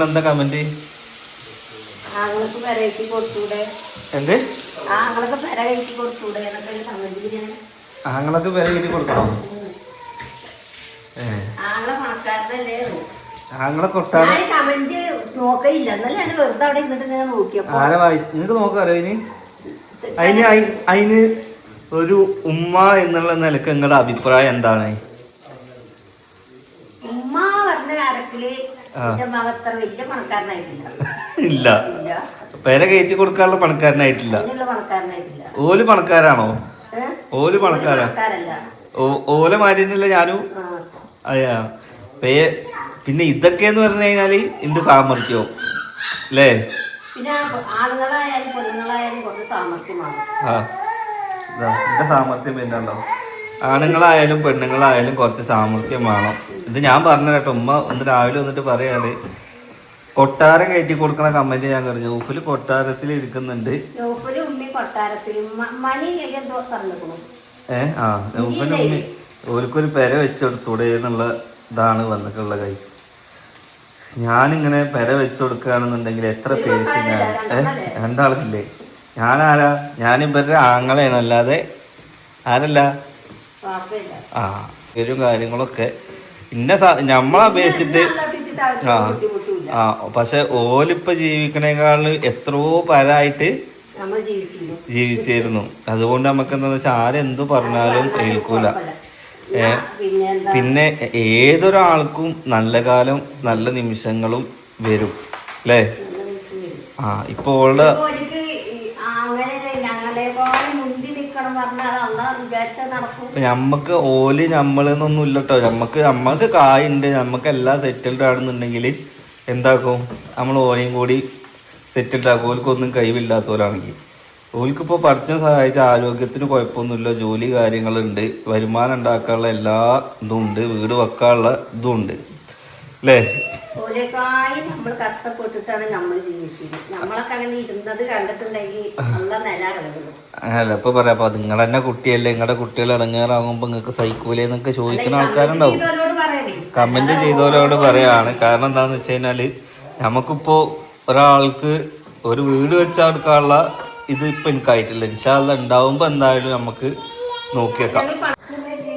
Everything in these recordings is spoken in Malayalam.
എന്താ കമന്റ്? ആങ്ങൾക്ക് വെറൈറ്റി കൊടുത്തൂടെ? എന്ത്? ആങ്ങൾക്ക് വെറൈറ്റി കൊടുത്തൂടെ എന്നൊക്കെ കമന്റ്. ആങ്ങളൊക്കെ വെറൈറ്റി കൊടുക്കണോ? ആങ്ങളെ പണക്കാരനല്ലേ? ആങ്ങളെ കൊട്ടാരം കമന്റ് നോക്കയില്ല. എന്നാലും ഞാൻ വെറുതെ അവിടെ ഇരുന്നിട്ട് ഇങ്ങനെ നോക്കിയപ്പോ ആരെ നിങ്ങൾക്ക് നോക്കാറോ അതിന് ഒരു ഉമ്മ എന്നുള്ള നിലക്ക് നിങ്ങളുടെ അഭിപ്രായം എന്താണ്? ഉമ്മ പറഞ്ഞ അരക്കില് മകത്ര വലിയ പണക്കാരനായിട്ടില്ല. ഇല്ല, പെര കയറ്റി കൊടുക്കാനുള്ള പണക്കാരനായിട്ടില്ല. ഓല് പണക്കാരാണോ? ഓല് പണക്കാരാ? ഓല മാറ്റില്ല ഞാനും. അയ്യാ പിന്നെ ഇതൊക്കെന്ന് പറഞ്ഞു കഴിഞ്ഞാല് എന്റെ സാമർഥ്യവും അല്ലേ? എന്റെ സാമർഥ്യം പിന്നെണ്ടോ? ആണുങ്ങളായാലും പെണ്ണുങ്ങളായാലും കുറച്ച് സാമർഥ്യം വേണം. ഇത് ഞാൻ പറഞ്ഞ കേട്ടോ. ഉമ്മ ഒന്ന് രാവിലെ വന്നിട്ട് പറയാണ് കൊട്ടാരം കയറ്റി കൊടുക്കണ കമന്റ് ഞാൻ പറഞ്ഞു. ഊഫില് കൊട്ടാരത്തിൽ ഇരിക്കുന്നുണ്ട്. ഊഫില് ഉമ്മി ഓർക്കൊരു പെര വെച്ചെടുത്തൂടെ എന്നുള്ള ഇതാണ് വന്നിട്ടുള്ള കൈ. ഞാനിങ്ങനെ പെര വെച്ചുകൊടുക്കുകയാണെന്നുണ്ടെങ്കിൽ എത്ര പേർക്ക് ഞാൻ രണ്ടാൾക്കില്ലേ? ഞാനാരാ? ഞാനിവരുടെ ആങ്ങളെയാണ്, അല്ലാതെ ആരല്ല. പേരും കാര്യങ്ങളൊക്കെ ഇന്ന നമ്മളെ അപേക്ഷിച്ചിട്ട് പക്ഷെ ഓലിപ്പ ജീവിക്കണേക്കാള് എത്രയോ പരായിട്ട് ജീവിച്ചിരുന്നു. അതുകൊണ്ട് നമുക്ക് എന്താന്ന് വെച്ചാൽ ആരെന്തു പറഞ്ഞാലും കേൾക്കൂല. പിന്നെ ഏതൊരാൾക്കും നല്ല കാലം നല്ല നിമിഷങ്ങളും വരും അല്ലേ? ഇപ്പൊ ഓളുടെ നമ്മക്ക് ഓല് നമ്മളെന്നൊന്നും ഇല്ലട്ടോ. നമ്മക്ക് കായുണ്ട്, നമ്മക്ക് എല്ലാം സെറ്റിൽഡ് ആണെന്നുണ്ടെങ്കിൽ എന്താക്കും? നമ്മൾ ഓലെയും കൂടി സെറ്റിൽഡ് ആക്കും. ഓൽക്കൊന്നും കഴിവില്ലാത്തവരാണെങ്കിൽ. ഓൽക്കിപ്പോൾ പഠിച്ച സഹായിച്ച ആരോഗ്യത്തിന് കുഴപ്പമൊന്നുമില്ല, ജോലി കാര്യങ്ങളുണ്ട്, വരുമാനം ഉണ്ടാക്കാനുള്ള എല്ലാ ഇതും ഉണ്ട്, വീട് വെക്കാനുള്ള ഇതും ഉണ്ട് അല്ലേ? നമ്മൾ കഷ്ടപ്പെട്ടിട്ടാണ് നമ്മൾ ജീവിച്ചത്. നമ്മളൊക്കെ അങ്ങനെ ഇരുന്നത് കണ്ടിട്ടുണ്ടെങ്കിൽ അങ്ങനല്ല ഇപ്പൊ പറയാ. അപ്പൊ നിങ്ങൾ തന്നെ കുട്ടിയല്ലേ, നിങ്ങളുടെ കുട്ടികൾ ഇടങ്ങേറാകുമ്പോ നിങ്ങൾക്ക് സൈക്കൂലെന്നൊക്കെ ചോദിക്കുന്ന ആൾക്കാരുണ്ടാവും. കമന്റ് ചെയ്തവരോട് പറയാണ്. കാരണം എന്താന്ന് വെച്ച് കഴിഞ്ഞാല് നമുക്കിപ്പോ ഒരാൾക്ക് ഒരു വീട് വെച്ചാൽ എടുക്കാനുള്ള ഇത് ഇപ്പൊ എനിക്കായിട്ടില്ല. ഇൻഷാ അല്ലാഹ് ഉണ്ടാവുമ്പോ എന്തായാലും നമുക്ക് നോക്കിയേക്കാം.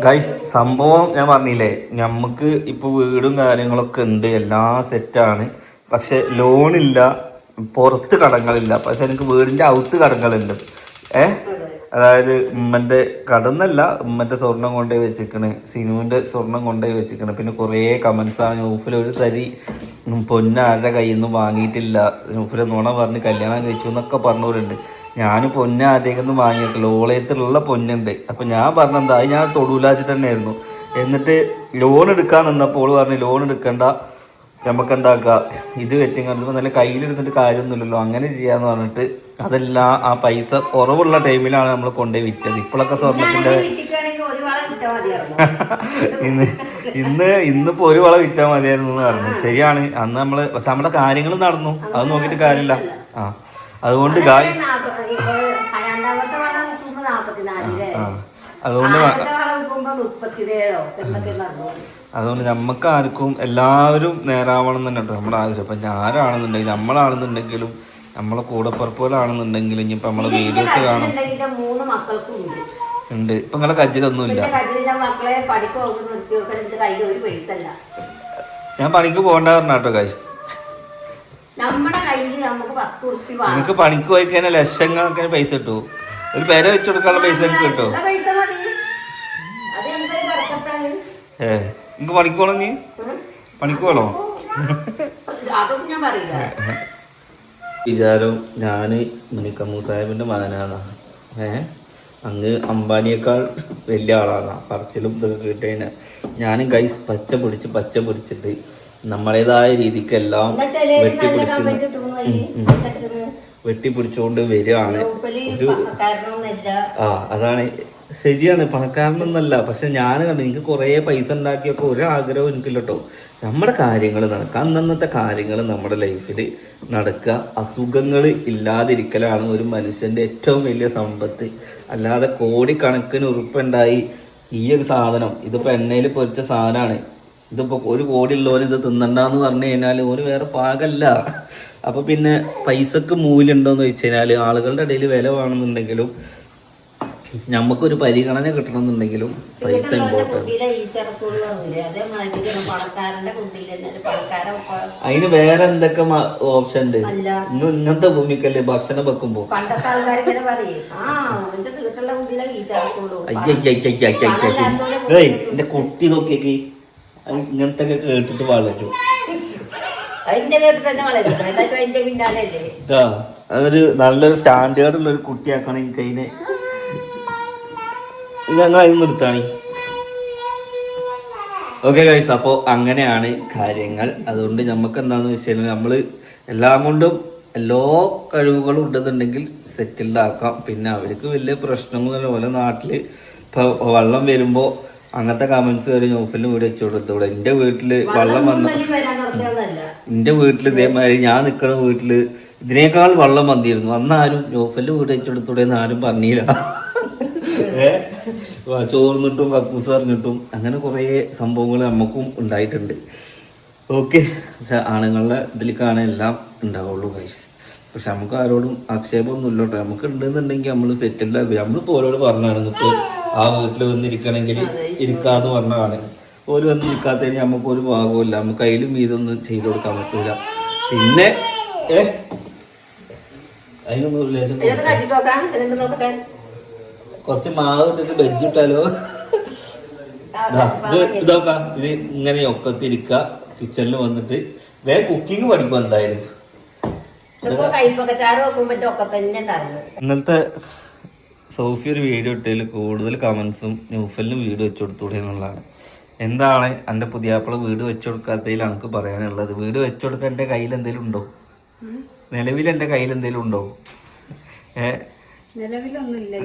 ഗൈസ്, സംഭവം ഞാൻ പറഞ്ഞില്ലേ, നമുക്ക് ഇപ്പോൾ വീടും കാര്യങ്ങളൊക്കെ ഉണ്ട്, എല്ലാം സെറ്റാണ്. പക്ഷെ ലോണില്ല, പുറത്ത് കടങ്ങളില്ല. പക്ഷെ എനിക്ക് വീടിൻ്റെ അകത്ത് കടങ്ങളുണ്ട്. അതായത് ഉമ്മൻ്റെ കടന്നല്ല, ഉമ്മൻ്റെ സ്വർണം കൊണ്ടുപോയി വെച്ചിരിക്കണ്, സിനുവിൻ്റെ സ്വർണം കൊണ്ടുപോയി വെച്ചിരിക്കണ്. പിന്നെ കുറേ കമൻസാണ്. ന്യൂഫിൽ ഒരു തരി പൊന്നാരുടെ കയ്യിൽ നിന്നും വാങ്ങിയിട്ടില്ല, ന്യൂഫിൽ നുണ പറഞ്ഞ് കല്യാണം കഴിച്ചു എന്നൊക്കെ പറഞ്ഞവരുണ്ട്. ഞാൻ പൊന്ന ആദ്യമൊന്നും വാങ്ങിയിട്ടില്ല. ഓളയത്തിലുള്ള പൊന്നുണ്ട്. അപ്പം ഞാൻ പറഞ്ഞെന്താ, ഞാൻ തൊടൂലാച്ചിട്ട് തന്നെയായിരുന്നു. എന്നിട്ട് ലോൺ എടുക്കാൻ നിന്നപ്പോൾ പറഞ്ഞു ലോൺ എടുക്കണ്ട, നമുക്ക് എന്താക്കുക, ഇത് വെറ്റി കണ്ടപ്പോൾ നല്ല കയ്യിലെടുത്തിട്ട് കാര്യമൊന്നുമില്ലല്ലോ, അങ്ങനെ ചെയ്യാന്ന് പറഞ്ഞിട്ട് അതെല്ലാം ആ പൈസ കുറവുള്ള ടൈമിലാണ് നമ്മൾ കൊണ്ടുപോയി വിറ്റത്. ഇപ്പോഴൊക്കെ സ്വർണത്തിന്റെ ഇന്നിപ്പോ ഒരു വള വിറ്റാൽ മതിയായിരുന്നു എന്ന് പറഞ്ഞു. ശരിയാണ്, അന്ന് നമ്മള് പക്ഷെ നമ്മുടെ കാര്യങ്ങൾ നടന്നു, അത് നോക്കിയിട്ട് കാര്യമില്ല. അതുകൊണ്ട് അതുകൊണ്ട് നമുക്ക് ആർക്കും എല്ലാവരും നേരാവണം തന്നെ കേട്ടോ നമ്മുടെ ആവശ്യം. ഇപ്പം ഞാനാണെന്നുണ്ടെങ്കിലും നമ്മളാണെന്നുണ്ടെങ്കിലും നമ്മളെ കൂടപ്പുറപ്പുകളാണെന്നുണ്ടെങ്കിലും ഇനിയിപ്പോൾ നമ്മളെ വീഡിയോസ് കാണും ഉണ്ട്. ഇപ്പം നിങ്ങളെ കജ്ജിലൊന്നുമില്ല. ഞാൻ പണിക്ക് പോകണ്ട പറഞ്ഞാട്ടോ കാശ്. നിങ്ങൾക്ക് പണിക്ക് പോയി കഴിഞ്ഞാൽ ലക്ഷങ്ങളൊക്കെ പൈസ കിട്ടൂ. ഒരു പേര വെച്ചു കൊടുക്കാനുള്ള പൈസ എനിക്ക് കിട്ടുമോ? നിങ്ങക്ക് പണിക്ക് പോണോ? നീ പണിക്ക് പോണോ? വിചാരം ഞാന് മിനിക്കമ്മു സാഹിബിന്റെ മകനാണ്. അങ്ങ് അംബാനിയേക്കാൾ വലിയ ആളാണ്. പറച്ചിലും ഇതൊക്കെ കേട്ടുകഴിഞ്ഞാൽ ഞാനും ഗൈസ് പച്ച പിടിച്ചിട്ട് നമ്മളേതായ രീതിക്കെല്ലാം വെട്ടിപ്പിടിച്ചുകൊണ്ട് വരികയാണ്. അതാണ് ശരിയാണ്, പണക്കാരനൊന്നല്ല. പക്ഷെ ഞാൻ കണ്ടു എനിക്ക് കുറേ പൈസ ഉണ്ടാക്കിയപ്പോൾ ഒരാഗ്രഹവും എനിക്കില്ല കേട്ടോ. നമ്മുടെ കാര്യങ്ങൾ നടക്കുക, അന്നന്നത്തെ കാര്യങ്ങൾ നമ്മുടെ ലൈഫിൽ നടക്കുക, അസുഖങ്ങൾ ഇല്ലാതിരിക്കലാണ് ഒരു മനുഷ്യൻ്റെ ഏറ്റവും വലിയ സമ്പത്ത്. അല്ലാതെ കോടിക്കണക്കിന് ഉറുപ്പുണ്ടായി ഈ ഒരു സാധനം, ഇതിപ്പോൾ എണ്ണയിൽ പൊരിച്ച സാധനമാണ്, ഇതിപ്പോൾ 1 കോടി ഉള്ളവന് ഇത് തിന്നണ്ടെന്ന് പറഞ്ഞു കഴിഞ്ഞാൽ ഒരു വേറെ പാകല്ല. അപ്പോൾ പിന്നെ പൈസക്ക് മൂല്യം ഉണ്ടോയെന്ന് വെച്ച് കഴിഞ്ഞാൽ ആളുകളുടെ ഇടയിൽ വില വേണമെന്നുണ്ടെങ്കിലും നമുക്കൊരു പരിഗണന കിട്ടണമെന്നുണ്ടെങ്കിലും പൈസ ഇമ്പോർട്ടൻ്റ്. അതിന് വേറെ എന്തൊക്കെ ഓപ്ഷൻ ഉണ്ട്? ഇങ്ങനത്തെ ഭൂമിക്കല്ലേ ഭക്ഷണം വെക്കുമ്പോ എന്റെ കുട്ടി നോക്കിയേക്ക് ഇങ്ങനത്തെ ഒക്കെ കേട്ടിട്ട് വളരും. അതൊരു നല്ലൊരു സ്റ്റാൻഡേർഡ് ഉള്ള ഒരു കുട്ടിയാക്കണം എനിക്ക് അതിനെ. ഞങ്ങൾ അതിൽ നിർത്താണി. ഓക്കെ ഗൈസ്, അപ്പോൾ അങ്ങനെയാണ് കാര്യങ്ങൾ. അതുകൊണ്ട് നമുക്ക് എന്താണെന്ന് വെച്ച് കഴിഞ്ഞാൽ നമ്മൾ എല്ലാം കൊണ്ടും എല്ലാ കഴിവുകളും ഉണ്ടെന്നുണ്ടെങ്കിൽ സെറ്റിൽഡ് ആക്കാം. പിന്നെ അവർക്ക് വലിയ പ്രശ്നങ്ങളൊന്നും പോലെ നാട്ടിൽ ഇപ്പോൾ വെള്ളം വരുമ്പോൾ അങ്ങനത്തെ കമൻസ് വരെ നോഫലിന് വീട് വെച്ചു കൊടുത്തൂടെ. എൻ്റെ വീട്ടിൽ വെള്ളം വന്ന എൻ്റെ വീട്ടിൽ ഇതേമാതിരി ഞാൻ നിൽക്കുന്ന വീട്ടിൽ ഇതിനേക്കാൾ വെള്ളം വന്നിരുന്നു. അന്നാരും നോഫലിന് വീട് വെച്ചു കൊടുത്തൂടെ എന്ന് ആരും പറഞ്ഞില്ല. ചോർന്നിട്ടും കക്കൂസ് പറഞ്ഞിട്ടും അങ്ങനെ കുറേ സംഭവങ്ങൾ നമുക്കും ഉണ്ടായിട്ടുണ്ട്. ഓക്കെ, പക്ഷെ ആണുങ്ങളുടെ ഇതിലേക്കാണ് എല്ലാം ഉണ്ടാവുള്ളൂ ഗൈസ്. പക്ഷെ നമുക്ക് ആരോടും ആക്ഷേപമൊന്നും ഇല്ല കേട്ടോ. നമുക്ക് ഉണ്ടെന്നുണ്ടെങ്കിൽ നമ്മൾ സെറ്റിൽഡ് ആയി. നമ്മളിപ്പോൾ ഓരോട് പറഞ്ഞാണ് ഇപ്പോൾ ആ വീട്ടിൽ വന്നിരിക്കണമെങ്കിൽ ഇരിക്കാന്ന് പറഞ്ഞതാണ്. ഓര് വന്നിരിക്കാത്തതിന് നമുക്കൊരു ഭാഗമില്ല. നമുക്ക് അതിലും ഇതൊന്നും ചെയ്തു കൊടുക്കാൻ പറ്റൂല. പിന്നെ അതിനൊന്നും ലേശം കുറച്ച് മാവ് ഇട്ടിട്ട് ബെഞ്ചിട്ടാലോ. ഇതൊക്കെ ഇത് ഇങ്ങനെ ഒക്കത്തിരിക്കുക. കിച്ചണിൽ വന്നിട്ട് വേഗം കുക്കിംഗ് പഠിക്കും എന്തായാലും. ഇന്നലത്തെ സോഫി ഒരു വീഡിയോ ഇട്ടതിൽ കൂടുതൽ കമൻസും ന്യൂഫലിനും വീട് വെച്ചു കൊടുത്തൂടെ എന്നുള്ളതാണ്. എന്താണ് എൻ്റെ പുതിയാപ്പിള വീട് വെച്ചു കൊടുക്കാത്തതിൽ എനിക്ക് പറയാനുള്ളത്? വീട് വെച്ചു കൊടുക്കാൻ എൻ്റെ കയ്യിൽ എന്തെങ്കിലും ഉണ്ടോ? നിലവിൽ എൻ്റെ കയ്യിൽ എന്തെങ്കിലും ഉണ്ടോ? നിലവിലൊന്നുമില്ല.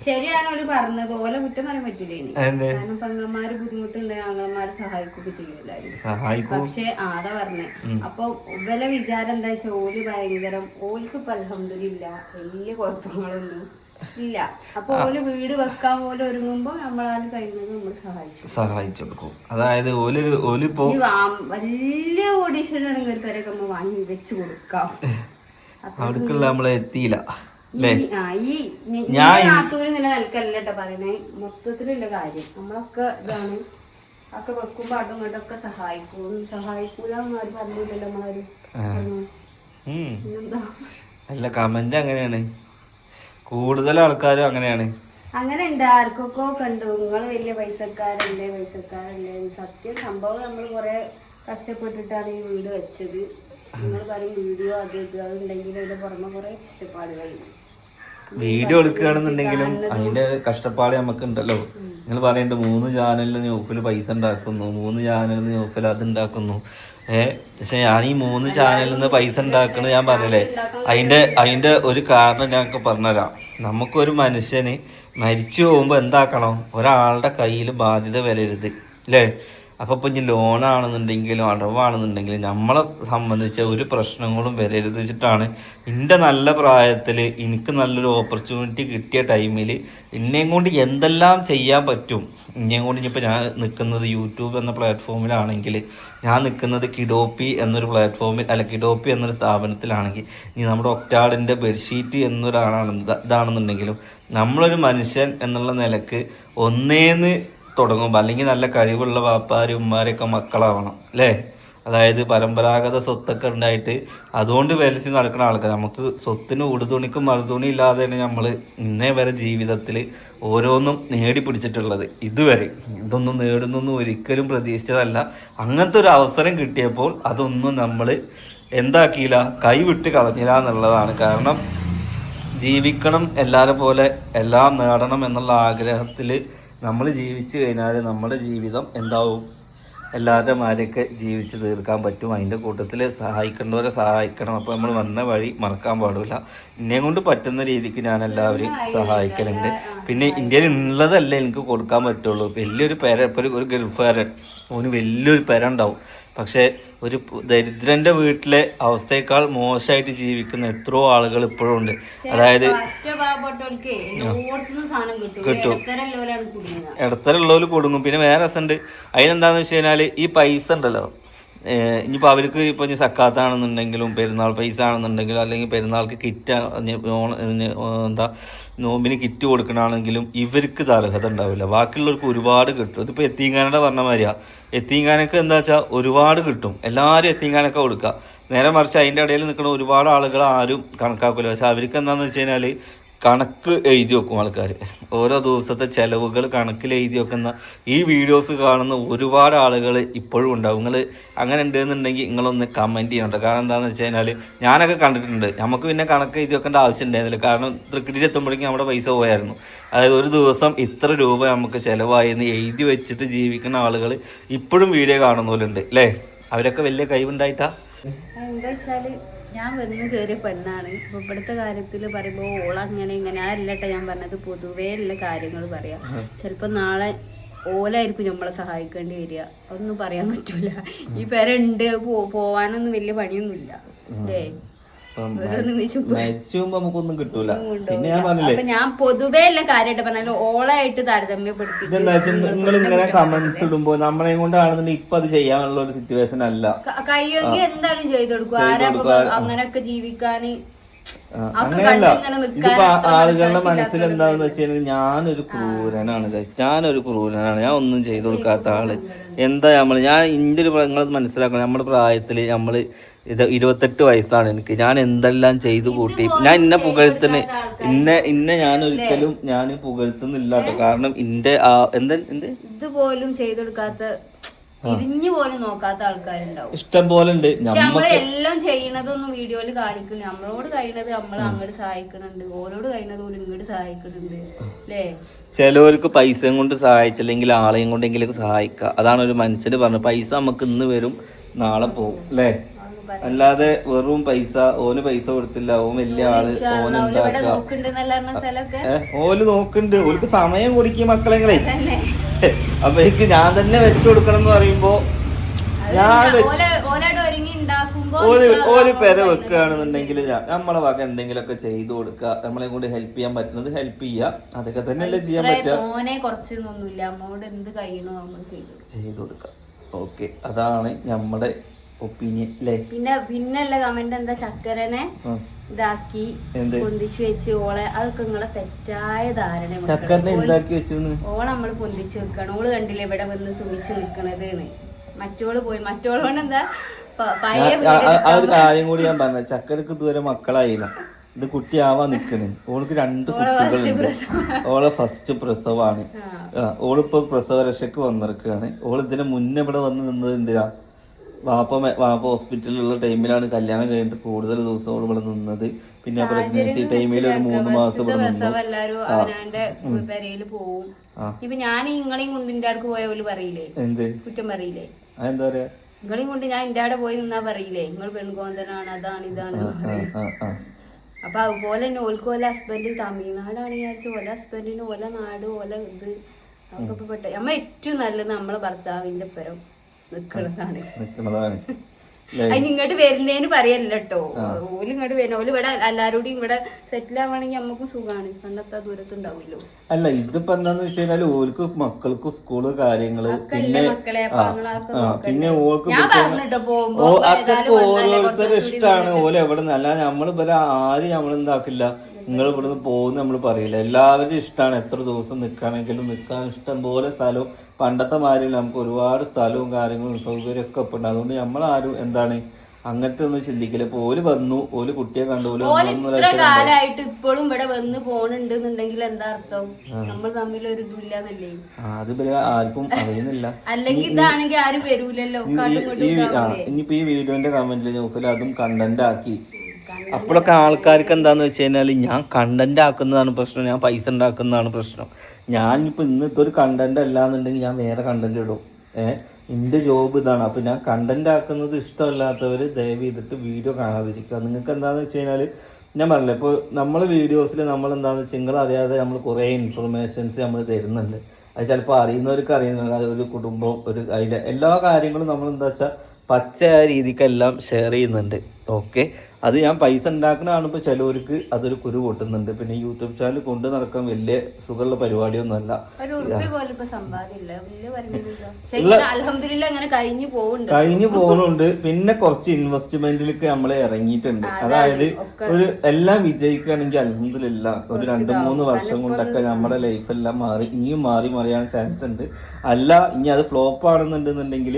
ശരിയാണ് അവര് പറഞ്ഞത്. ഓലെ കുറ്റം പറയാൻ പറ്റില്ലേ? കാരണം പെങ്ങന്മാര് ബുദ്ധിമുട്ടുണ്ടെങ്കിൽ ആങ്ങളമാര് സഹായിക്കുകയൊക്കെ ചെയ്യും. പക്ഷെ ആതാ പറഞ്ഞേ. അപ്പൊ ഇവലെ വിചാരം എന്താ വെച്ചാൽ ഓല് ഭയങ്കരം, ഓൽക്ക് അൽഹംദുലില്ല വലിയ കുഴപ്പങ്ങളൊന്നും ഇല്ല. അപ്പൊ ഓല് വീട് വെക്കാൻ പോലെ ഒരുങ്ങുമ്പോ നമ്മളാലും കഴിയുന്നത് നമ്മൾ സഹായിച്ചു കൊടുക്കും. അതായത് വലിയ ഓഡീഷൻ ആണെങ്കിൽ ഒരു പേരൊക്കെ നമ്മൾ വാങ്ങി വെച്ച് കൊടുക്കാം. അവർക്കുള്ള നമ്മളെ എത്തിയില്ല. നാത്തൂര് നിലനിൽക്കല്ല കേട്ടോ പറയണേ, മൊത്തത്തിലുള്ള കാര്യം. നമ്മളൊക്കെ ഇതാണ് ഒക്കെ വെക്കുമ്പോ അതും ഇങ്ങോട്ടൊക്കെ സഹായിക്കൂലെന്ന് ആരും പറഞ്ഞില്ലല്ലോ നമ്മളാരും. അല്ല, കമന്റ് അങ്ങനെയാണ്, കൂടുതൽ ആൾക്കാരും അങ്ങനെയാണ്. അങ്ങനെ ഉണ്ട്. ആർക്കൊക്കെ കണ്ടു നിങ്ങള് വലിയ പൈസക്കാരല്ലേ. സത്യം സംഭവം നമ്മൾ കുറെ കഷ്ടപ്പെട്ടിട്ടാണ് ഈ വീട് വെച്ചത്. നിങ്ങൾ പറയും വീഡിയോ അത് ഉണ്ടെങ്കിൽ അതിന്റെ പുറമെ കുറെ കഷ്ടപ്പാടുകളുണ്ട്. വീഡിയോ എടുക്കുകയാണെന്നുണ്ടെങ്കിലും അതിന്റെ കഷ്ടപ്പാട് നമുക്ക് ഉണ്ടല്ലോ. നിങ്ങൾ പറയുന്നുണ്ട് 3 ചാനലിൽ ന്യൂഫിൽ പൈസ ഉണ്ടാക്കുന്നു, 3 ചാനലിൽ ന്യൂഫിൽ അത് ഉണ്ടാക്കുന്നു. പക്ഷെ ഞാൻ ഈ 3 ചാനലിൽ നിന്ന് പൈസ ഉണ്ടാക്കുന്നത് ഞാൻ പറഞ്ഞില്ലേ, അതിന്റെ ഒരു കാരണം ഞങ്ങൾക്ക് പറഞ്ഞുതരാം. നമുക്കൊരു മനുഷ്യന് മരിച്ചു പോകുമ്പോൾ എന്താക്കണം? ഒരാളുടെ കയ്യിൽ ബാധ്യത വരരുത് അല്ലേ? അപ്പോൾ ഇപ്പം ഇനി ലോണാണെന്നുണ്ടെങ്കിലും അടവാണെന്നുണ്ടെങ്കിലും നമ്മളെ സംബന്ധിച്ച ഒരു പ്രശ്നങ്ങളും വരരുത് വെച്ചിട്ടാണ് എൻ്റെ നല്ല പ്രായത്തിൽ എനിക്ക് നല്ലൊരു ഓപ്പർച്യൂണിറ്റി കിട്ടിയ ടൈമിൽ എന്നെയും കൊണ്ട് എന്തെല്ലാം ചെയ്യാൻ പറ്റും. എന്നെയും കൊണ്ട് ഇനിയിപ്പോൾ ഞാൻ നിൽക്കുന്നത് യൂട്യൂബ് എന്ന പ്ലാറ്റ്ഫോമിലാണെങ്കിൽ, ഞാൻ നിൽക്കുന്നത് കിഡോപ്പി എന്നൊരു പ്ലാറ്റ്ഫോമിൽ കിഡോപ്പി എന്നൊരു സ്ഥാപനത്തിലാണെങ്കിൽ, ഇനി നമ്മുടെ ഒക്ടാഡിൻ്റെ ബെഡ്ഷീറ്റ് ഇതാണെന്നുണ്ടെങ്കിലും നമ്മളൊരു മനുഷ്യൻ എന്നുള്ള നിലക്ക് ഒന്നേന്ന് തുടങ്ങുമ്പോൾ, അല്ലെങ്കിൽ നല്ല കഴിവുള്ള വാപ്പാരും ഉമ്മാരൊക്കെ മക്കളാവണം അല്ലേ? അതായത് പരമ്പരാഗത സ്വത്തൊക്കെ ഉണ്ടായിട്ട് അതുകൊണ്ട് വലിച്ച് നടക്കുന്ന ആൾക്കാർ. നമുക്ക് സ്വത്തിന് ഉടുതുണിക്കും മറുതുണി ഇല്ലാതെ തന്നെ നമ്മൾ ഇന്നേ വരെ ജീവിതത്തിൽ ഓരോന്നും നേടിപ്പിടിച്ചിട്ടുള്ളത്. ഇതുവരെ ഇതൊന്നും നേടുന്നൊന്നും ഒരിക്കലും പ്രതീക്ഷിച്ചതല്ല. അങ്ങനത്തെ ഒരു അവസരം കിട്ടിയപ്പോൾ അതൊന്നും നമ്മൾ എന്താക്കിയില്ല, കൈവിട്ട് കളഞ്ഞില്ല എന്നുള്ളതാണ്. കാരണം ജീവിക്കണം, എല്ലാവരെ പോലെ എല്ലാം നേടണം എന്നുള്ള ആഗ്രഹത്തിൽ നമ്മൾ ജീവിച്ചു കഴിഞ്ഞാൽ നമ്മുടെ ജീവിതം എന്താവും? എല്ലാവരുടെ മാരെയൊക്കെ ജീവിച്ച് തീർക്കാൻ പറ്റും. അതിൻ്റെ കൂട്ടത്തിൽ സഹായിക്കേണ്ടവരെ സഹായിക്കണം. അപ്പോൾ നമ്മൾ വന്ന വഴി മറക്കാൻ പാടില്ല. എന്നെ കൊണ്ട് പറ്റുന്ന രീതിക്ക് ഞാൻ എല്ലാവരെയും സഹായിക്കലുണ്ട്. പിന്നെ ഇന്ത്യയിൽ ഉള്ളതല്ലേ എനിക്ക് കൊടുക്കാൻ പറ്റുള്ളൂ. വലിയൊരു പെര, ഇപ്പോൾ ഒരു ഗൾഫുകാരൻ ഓന് വലിയൊരു പെര ഉണ്ടാവും. പക്ഷെ ഒരു ദരിദ്രന്റെ വീട്ടിലെ അവസ്ഥയേക്കാൾ മോശമായിട്ട് ജീവിക്കുന്ന എത്രയോ ആളുകൾ ഇപ്പോഴും ഉണ്ട്. അതായത് കിട്ടും, ഇടത്തരമുള്ളവർ കൊടുങ്ങും. പിന്നെ വേറെ രസമുണ്ട്, അതിനെന്താന്ന് വെച്ച് കഴിഞ്ഞാൽ ഈ പൈസ ഉണ്ടല്ലോ, ഇനിയിപ്പോൾ അവർക്ക് ഇപ്പോൾ ഇനി സക്കാത്താണെന്നുണ്ടെങ്കിലും പെരുന്നാൾ പൈസ ആണെന്നുണ്ടെങ്കിലും അല്ലെങ്കിൽ പെരുന്നാൾക്ക് കിറ്റ് എന്താ നോമ്പിന് കിറ്റ് കൊടുക്കണമെങ്കിലും ഇവർക്ക് ഇത് അർഹത ഉണ്ടാവില്ല. ബാക്കിയുള്ളവർക്ക് ഒരുപാട് കിട്ടും. ഇതിപ്പോൾ എത്തീങ്കാനയുടെ പറഞ്ഞ മാതിരിയാ, എത്തീങ്കാനൊക്കെ എന്താ വെച്ചാൽ ഒരുപാട് കിട്ടും, എല്ലാവരും എത്തീങ്കാനൊക്കെ കൊടുക്കുക. നേരെ മറിച്ച് അതിൻ്റെ ഇടയിൽ നിൽക്കുന്ന ഒരുപാട് ആളുകൾ ആരും കണക്കാക്കില്ല. പക്ഷെ അവർക്ക് എന്താണെന്ന് വെച്ച് കഴിഞ്ഞാൽ കണക്ക് എഴുതി വെക്കും ആൾക്കാർ, ഓരോ ദിവസത്തെ ചിലവുകൾ കണക്കിൽ എഴുതി വെക്കുന്ന ഈ വീഡിയോസ് കാണുന്ന ഒരുപാട് ആളുകൾ ഇപ്പോഴും ഉണ്ടാവും. നിങ്ങൾ അങ്ങനെ ഉണ്ടെന്നുണ്ടെങ്കിൽ നിങ്ങളൊന്ന് കമൻറ്റ് ചെയ്യണം. കാരണം എന്താണെന്ന് വെച്ച് കഴിഞ്ഞാൽ ഞാനൊക്കെ കണ്ടിട്ടുണ്ട്. നമുക്ക് പിന്നെ കണക്ക് എഴുതി വെക്കേണ്ട ആവശ്യം ഉണ്ടായിരുന്നില്ല, കാരണം തൃക്കടിയിൽ എത്തുമ്പോഴേക്കും നമ്മുടെ പൈസ പോയായിരുന്നു. അതായത് ഒരു ദിവസം ഇത്ര രൂപ നമുക്ക് ചിലവായി എന്ന് എഴുതി വെച്ചിട്ട് ജീവിക്കുന്ന ആളുകൾ ഇപ്പോഴും വീഡിയോ കാണുന്ന പോലെ ഉണ്ട് അല്ലേ? അവരൊക്കെ വലിയ കഴിവുണ്ടായിട്ടാ. എന്താ വെച്ചാല് ഞാൻ വന്ന് കയറിയ പെണ്ണാണ്. ഇപ്പൊ ഇവിടുത്തെ കാര്യത്തിൽ പറയുമ്പോൾ ഓളങ്ങനെ ഇങ്ങനെ അല്ലട്ടെ ഞാൻ പറഞ്ഞത്, പൊതുവേ ഉള്ള കാര്യങ്ങൾ പറയാം. ചിലപ്പോ നാളെ ഓലായിരിക്കും നമ്മളെ സഹായിക്കേണ്ടി വരിക, ഒന്നും പറയാൻ പറ്റൂല. ഈ പേരുണ്ട് പോവാനൊന്നും വലിയ പണിയൊന്നുമില്ല അല്ലേ? നമുക്കൊന്നും കിട്ടൂല. പിന്നെ ഞാൻ പറഞ്ഞില്ലേ, അപ്പൊ ഞാൻ പൊതുവേ ഉള്ള കാര്യമായിട്ട് പറഞ്ഞാലും ഓളായിട്ട് താരതമ്യപ്പെടുത്തി നിങ്ങൾ ഇങ്ങനെ കമന്റ്സ് ഇടുമ്പോ നമ്മളെ കൊണ്ടാണെന്നുണ്ടെങ്കിൽ ഇപ്പൊ അത് ചെയ്യാനുള്ള ഒരു സിറ്റുവേഷൻ അല്ല. കയ്യൊക്കെ എന്തായാലും ചെയ്തു കൊടുക്കും. ആരാ അങ്ങനൊക്കെ ജീവിക്കാന് അങ്ങനെയല്ല. ഇതിപ്പോ ആളുകളുടെ മനസ്സിൽ എന്താന്ന് വെച്ച് കഴിഞ്ഞാൽ ഞാനൊരു ക്രൂരനാണ്, ഞാൻ ഒന്നും ചെയ്തു കൊടുക്കാത്ത ആള്. എന്താ ഞാൻ ഇന്റെ ഒരു നിങ്ങൾ മനസ്സിലാക്കണം, നമ്മുടെ പ്രായത്തില് നമ്മള് 28 വയസ്സാണ് എനിക്ക്. ഞാൻ എന്തെല്ലാം ചെയ്തു കൂട്ടി. ഞാൻ ഇന്നെ പുകഴ്ത്തുന്ന ഇന്നെ ഞാൻ ഒരിക്കലും ഞാൻ പുകഴ്ത്തുന്നില്ല കേട്ടോ. കാരണം ഇന്റെ ഇതുപോലും ചെയ്തു കൊടുക്കാത്ത, തിരിഞ്ഞു പോലും നോക്കാത്ത ആൾക്കാരുണ്ടാവും, ഇഷ്ടം പോലെ ഉണ്ട്. നമ്മളെല്ലാം ചെയ്യണതൊന്നും വീഡിയോയിൽ കാണിക്കില്ല. നമ്മളോട് കഴിയണത് നമ്മൾ അങ്ങോട്ട് സഹായിക്കണുണ്ട്, ഓരോട് കഴിയണത് പോലും ഇങ്ങോട്ട് സഹായിക്കണുണ്ട് അല്ലേ? ചിലവർക്ക് പൈസയും കൊണ്ട് സഹായിച്ചില്ലെങ്കിൽ ആളെയും കൊണ്ടെങ്കിലും സഹായിക്കുക. അതാണ് ഒരു മനുഷ്യന് പറഞ്ഞത്. പൈസ നമുക്ക് ഇന്ന് വരും നാളെ പോകും അല്ലേ? അല്ലാതെ വെറും പൈസ, ഓന് പൈസ കൊടുത്തില്ല, ഓൻ വലിയ ആള്, ഓന് ഓല് നോക്കുന്നുണ്ട്, ഓർക്ക് സമയം കൊടുക്കും മക്കളെങ്ങളെ. അപ്പൊ എനിക്ക് ഞാൻ തന്നെ വെച്ചു കൊടുക്കണം എന്ന് പറയുമ്പോ ഞാൻ ഒരു പെര വെക്കുകയാണെന്നുണ്ടെങ്കിൽ നമ്മളെ വക എന്തെങ്കിലുമൊക്കെ ചെയ്തു കൊടുക്കുക, നമ്മളെ കൊണ്ട് ഹെൽപ്പ് ചെയ്യാൻ പറ്റുന്നത് ഹെൽപ്പ് ചെയ്യുക, അതൊക്കെ തന്നെയല്ലേ ചെയ്യാൻ പറ്റുക. ചെയ്തു കൊടുക്കുക. ഓക്കെ, അതാണ് നമ്മുടെ ഒപ്പീനിയൻ അല്ലേ? പിന്നെയുള്ള കമന്റ് എന്താ, ചക്കരനെ ഇതാക്കി പൊന്തിച്ചു വെച്ച് ഓളെ, അതൊക്കെ നിങ്ങളെ തെറ്റായ ധാരണ. ഓളെ നമ്മള് പൊന്തിച്ചു വെക്കണം. ഓള് കണ്ടില്ലേ ഇവിടെ വന്ന് സൂചിച്ച് നിക്കണത്. മറ്റോള് പോയി, മറ്റോളോണ്ട് എന്താ ആ ഒരു കാര്യം കൂടി ഞാൻ പറഞ്ഞ, ചക്കരക്ക് ഇതുവരെ മക്കളായില്ല, ഇത് കുട്ടിയാവാൻ നിക്കണ്. ഓൾക്ക് 2 കുട്ടികളുണ്ട്. ഓളെ ഫസ്റ്റ് പ്രസവമാണ്. ഓളിപ്പോ പ്രസവ രക്ഷക്ക് വന്നിരിക്കുകയാണ്. ഓൾ ഇതിന് മുന്നേ ഇവിടെ വന്ന് നിന്നത് എന്തിനാ? വാപ്പ ഹോസ്പിറ്റലിലുള്ള ടൈമിലാണ് കല്യാണം കഴിഞ്ഞിട്ട് കൂടുതൽ ദിവസം ഓൾ ഇവിടെ നിന്നത്. പിന്നെ പ്രഗ്നൻസി ടൈമിൽ ഒരു 3 മാസം ഇവിടെ നിന്നു. ഇപ്പൊ ഞാൻ നിങ്ങളെയും കൊണ്ട് ഇന്റെ അടുക്ക് പോയ പോലും പറയില്ലേ, കുറ്റം പറയില്ലേ? എന്താ പറയാ, നിങ്ങളെയും കൊണ്ട് ഞാൻ ഇന്റെ അവിടെ പോയി നിന്നാ പറയില്ലേ നിങ്ങൾ പെൺകോന്തനാണ്, അതാണ് ഇതാണ്. അപ്പൊ അതുപോലെ തന്നെ ഓൽക്ക് ഓല ഹസ്ബൻഡ് തമിഴ്നാടാണ് വിചാരിച്ചു, ഓല ഹസ്ബൻഡിന് ഓല നാട് ഓല ഇത് അതൊക്കെ പെട്ട. നമ്മ ഏറ്റവും നല്ലത് നമ്മളെ ഭർത്താവിന്റെ പരം നിക്കണതാണ്. അതിന് ഇങ്ങോട്ട് വരുന്നേന്ന് പറയല്ല കേട്ടോ, ഓല് ഇങ്ങോട്ട് വരുന്ന ഓല് ഇവിടെ എല്ലാരോടും ഇവിടെ സെറ്റിൽ ആവുകയാണെങ്കിൽ നമുക്കും സുഖമാണ്, പണ്ടത്തെ ദൂരത്തുണ്ടാവുമല്ലോ. അല്ല, ഇതിപ്പോ എന്താന്ന് വെച്ച് കഴിഞ്ഞാല് ഓൾക്ക് മക്കൾക്ക് സ്കൂള് കാര്യങ്ങള്, പിന്നെ ഓൾക്ക് ഓരോരുത്തരുടെ ഇഷ്ടമാണ് ഓല് എവിടെ നിന്ന്. അല്ല നമ്മള് ഇവരെ ആരും നമ്മളെന്താക്കില്ല, നിങ്ങൾ ഇവിടുന്ന് പോകുന്ന നമ്മൾ പറയില്ല. എല്ലാവരും ഇഷ്ടമാണ്, എത്ര ദിവസം നിൽക്കുകയാണെങ്കിലും നിൽക്കാൻ ഇഷ്ടം പോലെ സ്ഥലവും. പണ്ടത്തെ മാതിരി നമുക്ക് ഒരുപാട് സ്ഥലവും കാര്യങ്ങളും സൗകര്യമൊക്കെ ഇപ്പം ഉണ്ട്. അതുകൊണ്ട് നമ്മളാരും എന്താണ് അങ്ങനത്തെ ഒന്നും ചിന്തിക്കില്ല. ഇപ്പൊ ഓല് വന്നു, ഓല് കുട്ടിയെ കണ്ടു, കാലമായിട്ട് ഇപ്പോഴും ഇവിടെ വന്ന് പോണുണ്ടെന്നുണ്ടെങ്കിൽ എന്താ അർത്ഥം? നമ്മൾ തമ്മിൽ ഒരു ഇതില്ലാന്നല്ലേ? അത് ആർക്കും അറിയുന്നില്ല. അല്ലെങ്കിൽ ഇതാണെങ്കിൽ ആരും വരൂലല്ലോ. ഇനിയിപ്പോ ഈ വീഡിയോന്റെ കമന്റിൽ ന്യൂസിൽ അതും കണ്ടന്റ് ആക്കി. അപ്പോഴൊക്കെ ആൾക്കാർക്ക് എന്താന്ന് വെച്ച് കഴിഞ്ഞാൽ ഞാൻ കണ്ടന്റ് ആക്കുന്നതാണ് പ്രശ്നം, ഞാൻ പൈസ ഉണ്ടാക്കുന്നതാണ് പ്രശ്നം. ഞാനിപ്പോൾ ഇന്നത്തെ ഒരു കണ്ടന്റ് അല്ലാന്നുണ്ടെങ്കിൽ ഞാൻ വേറെ കണ്ടന്റ് ഇടും. എൻ്റെ ജോബ് ഇതാണ്. അപ്പോൾ ഞാൻ കണ്ടന്റ് ആക്കുന്നത് ഇഷ്ടമല്ലാത്തവർ ദയവ് ചെയ്തിട്ട് വീഡിയോ കാണാതിരിക്കുക. നിങ്ങൾക്ക് എന്താണെന്ന് വെച്ച് കഴിഞ്ഞാൽ ഞാൻ പറഞ്ഞില്ല, ഇപ്പോൾ നമ്മൾ വീഡിയോസിൽ നമ്മൾ എന്താണെന്ന് വെച്ചാൽ നിങ്ങൾ അറിയാതെ നമ്മൾ കുറേ ഇൻഫർമേഷൻസ് നമ്മൾ തരുന്നുണ്ട്. അത് ചിലപ്പോൾ അറിയുന്നവർക്ക് അറിയുന്നത്, ഒരു കുടുംബം, ഒരു അതിലെ എല്ലാ കാര്യങ്ങളും നമ്മൾ എന്താ വെച്ചാൽ പച്ച രീതിക്കെല്ലാം ഷെയർ ചെയ്യുന്നുണ്ട്. ഓക്കെ, അത് ഞാൻ പൈസ ഉണ്ടാക്കുന്നതാണ്. ഇപ്പോൾ ചിലവർക്ക് അതൊരു കുരു പൊട്ടുന്നുണ്ട്. പിന്നെ യൂട്യൂബ് ചാനൽ കൊണ്ട് നടക്കാൻ വലിയ സുഖമുള്ള പരിപാടിയൊന്നുമല്ല. കഴിഞ്ഞു പോകുന്നുണ്ട്. പിന്നെ കുറച്ച് ഇൻവെസ്റ്റ്മെന്റിലേക്ക് നമ്മൾ ഇറങ്ങിയിട്ടുണ്ട്. അതായത് ഒരു എല്ലാം വിജയിക്കുകയാണെങ്കിൽ അൽഹംദുലില്ലാ ഒരു 2-3 വർഷം കൊണ്ടൊക്കെ നമ്മുടെ ലൈഫെല്ലാം മാറി, ഇനിയും മറിയാൻ ചാൻസ് ഉണ്ട്. അല്ല ഇനി അത് ഫ്ലോപ്പ് ആണെന്നുണ്ടെന്നുണ്ടെങ്കിൽ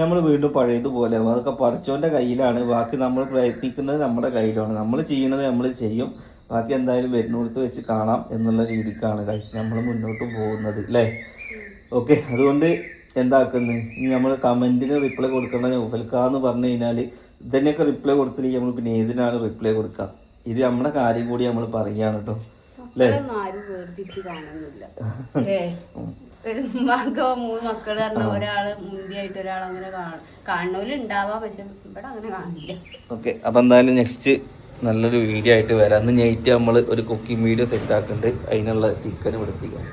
നമ്മൾ വീണ്ടും പഴയതുപോലെ അതൊക്കെ പഠിച്ചവൻ്റെ കയ്യിലാണ്. ബാക്കി നമ്മൾ പ്രയത്നിക്കുന്നത് നമ്മുടെ കയ്യിലാണ്. നമ്മൾ ചെയ്യുന്നത് നമ്മൾ ചെയ്യും. ബാക്കി എന്തായാലും വരുന്നിടത്ത് വെച്ച് കാണാം എന്നുള്ള രീതിക്കാണ് നമ്മൾ മുന്നോട്ട് പോകുന്നത് അല്ലേ. ഓക്കെ, അതുകൊണ്ട് എന്താക്കുന്നത്, ഇനി നമ്മൾ കമൻറ്റിന് റിപ്ലൈ കൊടുക്കേണ്ട നൗഫൽക്കാന്ന് പറഞ്ഞു കഴിഞ്ഞാൽ ഇതിനൊക്കെ റിപ്ലൈ കൊടുത്തില്ലെങ്കിൽ നമ്മൾ പിന്നെ ഏതിനാണ് റിപ്ലൈ കൊടുക്കുക? ഇത് നമ്മുടെ കാര്യം കൂടി നമ്മൾ പറയുകയാണ് കേട്ടോ അല്ലേ. ഒരു മകോ 3 മക്കള് പറഞ്ഞ ഒരാള് മുന്തിയായിട്ട് ഒരാൾ അങ്ങനെ കാണുന്നവരുണ്ടാവാം, പക്ഷെ ഇവിടെ അങ്ങനെ കാണില്ല. ഓക്കെ, അപ്പം എന്തായാലും നെക്സ്റ്റ് നല്ലൊരു വീഡിയോ ആയിട്ട് വരാം. അന്ന് നൈറ്റ് നമ്മൾ ഒരു കുക്കിംഗ് വീഡിയോ സെറ്റ് ആക്കുന്നുണ്ട്. അതിനുള്ള ചിക്കൻ പിടിപ്പിക്കാം.